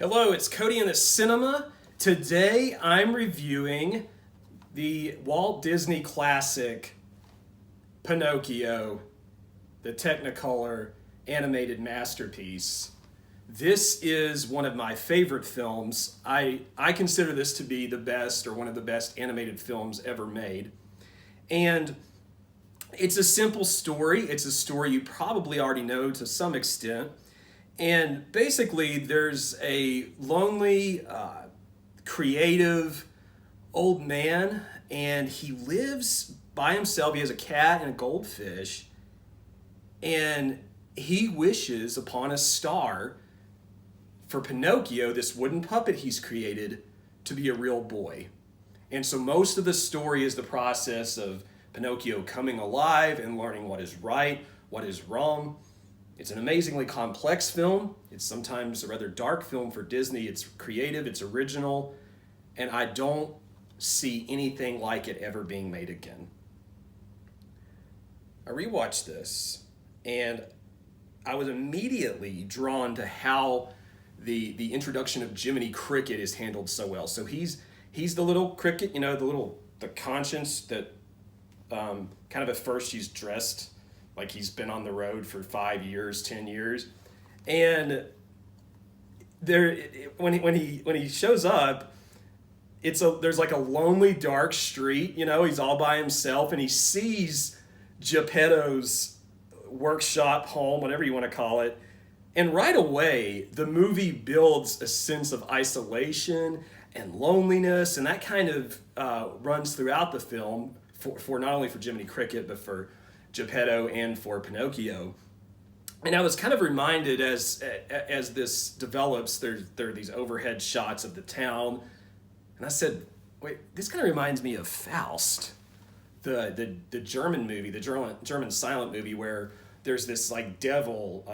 Hello, it's Cody in the cinema. Today I'm reviewing the Walt Disney classic Pinocchio, the Technicolor animated masterpiece. This is one of my favorite films. I consider this to be the best or one of the best animated films ever made. And it's a simple story. It's a story you probably already know to some extent. And basically, there's a lonely, creative old man, and he lives by himself. He has a cat and a goldfish, and he wishes upon a star for Pinocchio, this wooden puppet he's created, to be a real boy. And so most of the story is the process of Pinocchio coming alive and learning what is right, what is wrong. It's an amazingly complex film. It's sometimes a rather dark film for Disney. It's creative, it's original, and I don't see anything like it ever being made again. I rewatched this, and I was immediately drawn to how the introduction of Jiminy Cricket is handled so well. So he's the little cricket, the conscience that kind of at first she's dressed like he's been on the road for 5 years, 10 years. And when he shows up, there's like a lonely, dark street, he's all by himself, and he sees Geppetto's workshop, home, whatever you want to call it. And right away, the movie builds a sense of isolation and loneliness, and that kind of runs throughout the film for not only for Jiminy Cricket, but for Geppetto and for Pinocchio. And I was kind of reminded as this develops, there are these overhead shots of the town, and I said, wait, this kind of reminds me of Faust, the German movie, the German silent movie, where there's this like devil,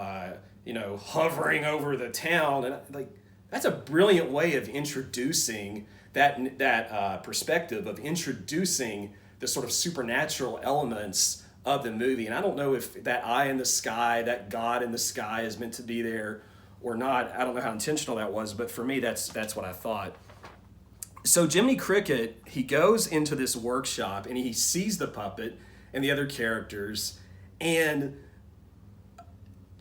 hovering over the town, and that's a brilliant way of introducing that perspective, of introducing the sort of supernatural elements of the movie. And I don't know if that eye in the sky, that God in the sky is meant to be there or not. I don't know how intentional that was, but for me, that's what I thought. So Jiminy Cricket, he goes into this workshop and he sees the puppet and the other characters, and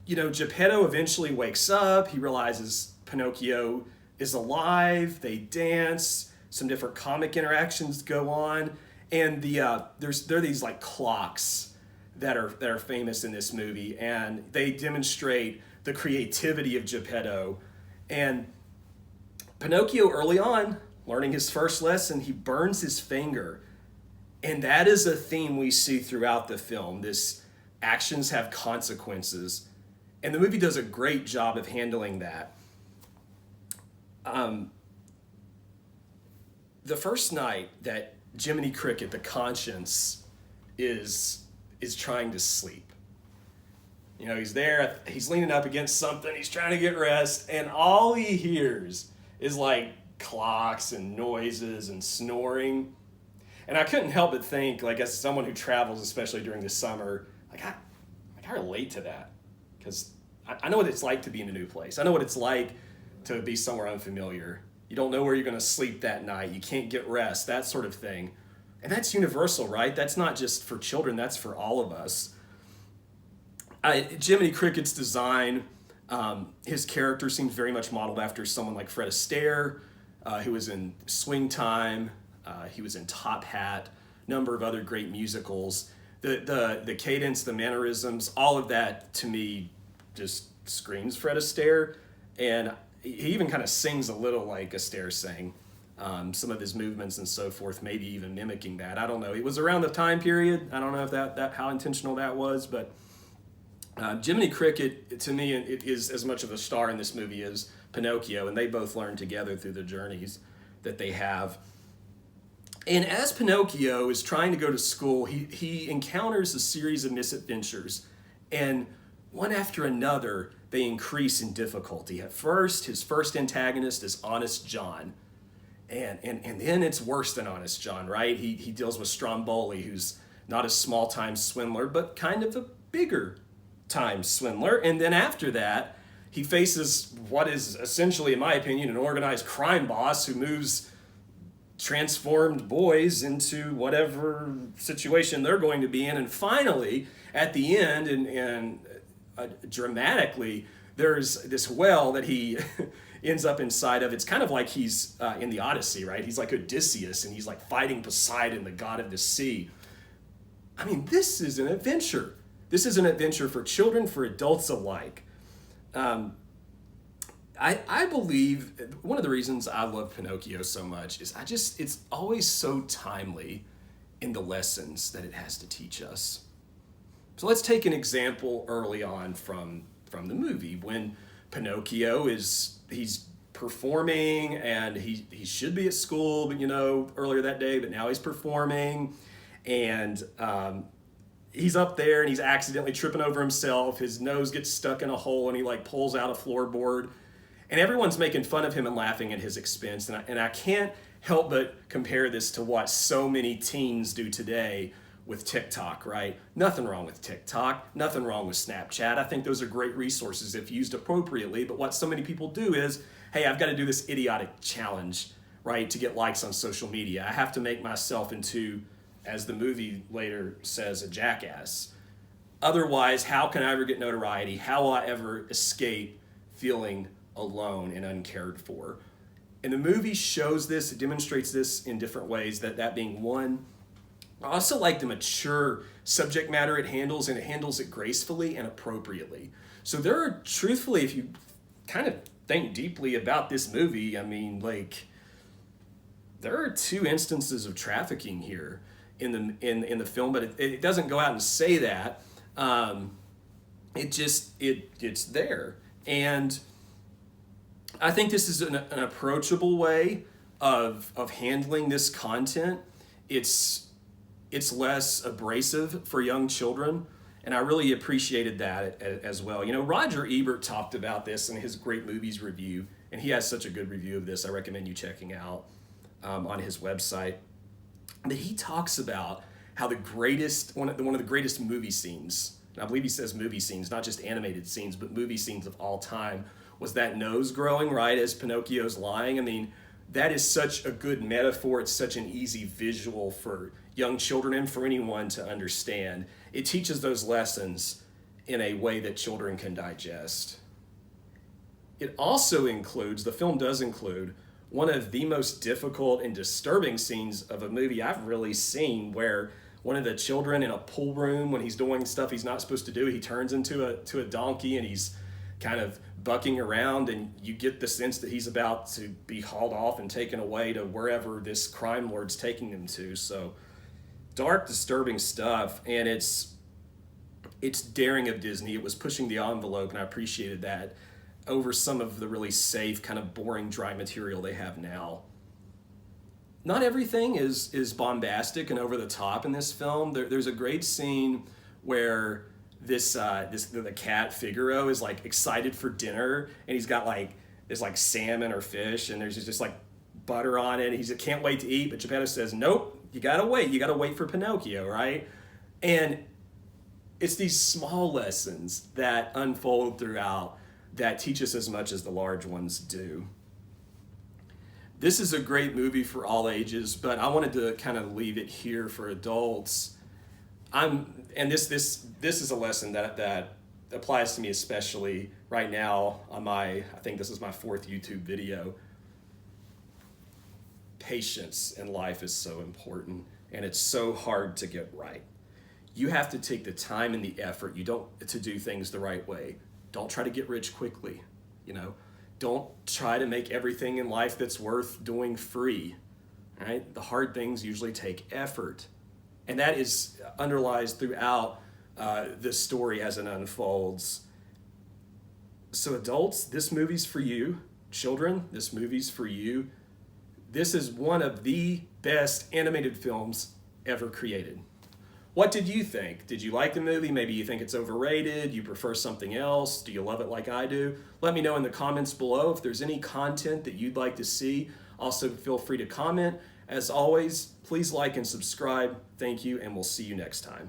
Geppetto eventually wakes up. He realizes Pinocchio is alive. They dance. Some different comic interactions go on, and there are these like clocks that are famous in this movie, and they demonstrate the creativity of Geppetto. And Pinocchio, early on, learning his first lesson, he burns his finger, and that is a theme we see throughout the film. This actions have consequences, and the movie does a great job of handling that. The first night that Jiminy Cricket, the conscience, is trying to sleep. He's there, he's leaning up against something, he's trying to get rest, and all he hears is like clocks and noises and snoring. And I couldn't help but think, like, as someone who travels, especially during the summer, I relate to that, because I know what it's like to be in a new place. I know what it's like to be somewhere unfamiliar. You don't know where you're going to sleep that night. You can't get rest, that sort of thing. And that's universal, right? That's not just for children, that's for all of us. Jiminy Cricket's design, his character seems very much modeled after someone like Fred Astaire, who was in Swing Time, he was in Top Hat, a number of other great musicals. The cadence, the mannerisms, all of that to me just screams Fred Astaire. And he even kind of sings a little like Astaire sang. Some of his movements and so forth, maybe even mimicking that. I don't know. It was around the time period. I don't know if that how intentional that was, but Jiminy Cricket, to me, it is as much of a star in this movie as Pinocchio, and they both learn together through the journeys that they have. And as Pinocchio is trying to go to school, he encounters a series of misadventures, and one after another, they increase in difficulty. At first, his first antagonist is Honest John. And then it's worse than Honest John, right? He deals with Stromboli, who's not a small-time swindler, but kind of a bigger time swindler. And then after that, he faces what is essentially, in my opinion, an organized crime boss who moves transformed boys into whatever situation they're going to be in. And finally, at the end, and dramatically, there's this well that he ends up inside of. It's kind of like he's in the Odyssey, right? He's like Odysseus, and he's like fighting Poseidon, the god of the sea. I mean, this is an adventure. This is an adventure for children, for adults alike. I believe one of the reasons I love Pinocchio so much is it's always so timely in the lessons that it has to teach us. So let's take an example early on from the movie when Pinocchio he's performing, and he should be at school, but earlier that day, but now he's performing, and he's up there and he's accidentally tripping over himself. His nose gets stuck in a hole and he like pulls out a floorboard. And everyone's making fun of him and laughing at his expense. And I can't help but compare this to what so many teens do today with TikTok, right? Nothing wrong with TikTok, nothing wrong with Snapchat. I think those are great resources if used appropriately. But what so many people do is, hey, I've got to do this idiotic challenge, right, to get likes on social media. I have to make myself into, as the movie later says, a jackass. Otherwise, how can I ever get notoriety? How will I ever escape feeling alone and uncared for? And the movie shows this, it demonstrates this in different ways, that being one. I also like the mature subject matter it handles, and it handles it gracefully and appropriately. So there are, truthfully, if you kind of think deeply about this movie, I mean, like, there are 2 instances of trafficking here in the film, but it doesn't go out and say that. It's there. And I think this is an approachable way of handling this content. It's less abrasive for young children, and I really appreciated that as well. Roger Ebert talked about this in his Great Movies review, and he has such a good review of this. I recommend you checking out on his website. But he talks about how one of the greatest movie scenes, and I believe he says movie scenes, not just animated scenes, but movie scenes of all time, was that nose growing, right, as Pinocchio's lying. I mean, that is such a good metaphor. It's such an easy visual for young children and for anyone to understand. It teaches those lessons in a way that children can digest. It also includes, the film does include, one of the most difficult and disturbing scenes of a movie I've really seen, where one of the children in a pool room, when he's doing stuff he's not supposed to do, he turns into a donkey, and he's kind of bucking around, and you get the sense that he's about to be hauled off and taken away to wherever this crime lord's taking him to. So dark, disturbing stuff, and it's daring of Disney. It was pushing the envelope, and I appreciated that, over some of the really safe, kind of boring, dry material they have now. Not everything is bombastic and over the top in this film. There's a great scene where the cat Figaro is like excited for dinner, and he's got there's salmon or fish, and there's just like butter on it. He can't wait to eat, but Geppetto says, nope, you gotta wait for Pinocchio, right? And it's these small lessons that unfold throughout that teach us as much as the large ones do. This is a great movie for all ages, but I wanted to kind of leave it here for adults. This is a lesson that applies to me especially right now on I think this is my 4th YouTube video. Patience in life is so important, and it's so hard to get right. You have to take the time and the effort to do things the right way. Don't try to get rich quickly, Don't try to make everything in life that's worth doing free, right? The hard things usually take effort. And that underlies throughout the story as it unfolds. So adults, this movie's for you. Children, this movie's for you. This is one of the best animated films ever created. What did you think? Did you like the movie? Maybe you think it's overrated, you prefer something else, do you love it like I do? Let me know in the comments below if there's any content that you'd like to see. Also, feel free to comment. As always, please like and subscribe. Thank you, and we'll see you next time.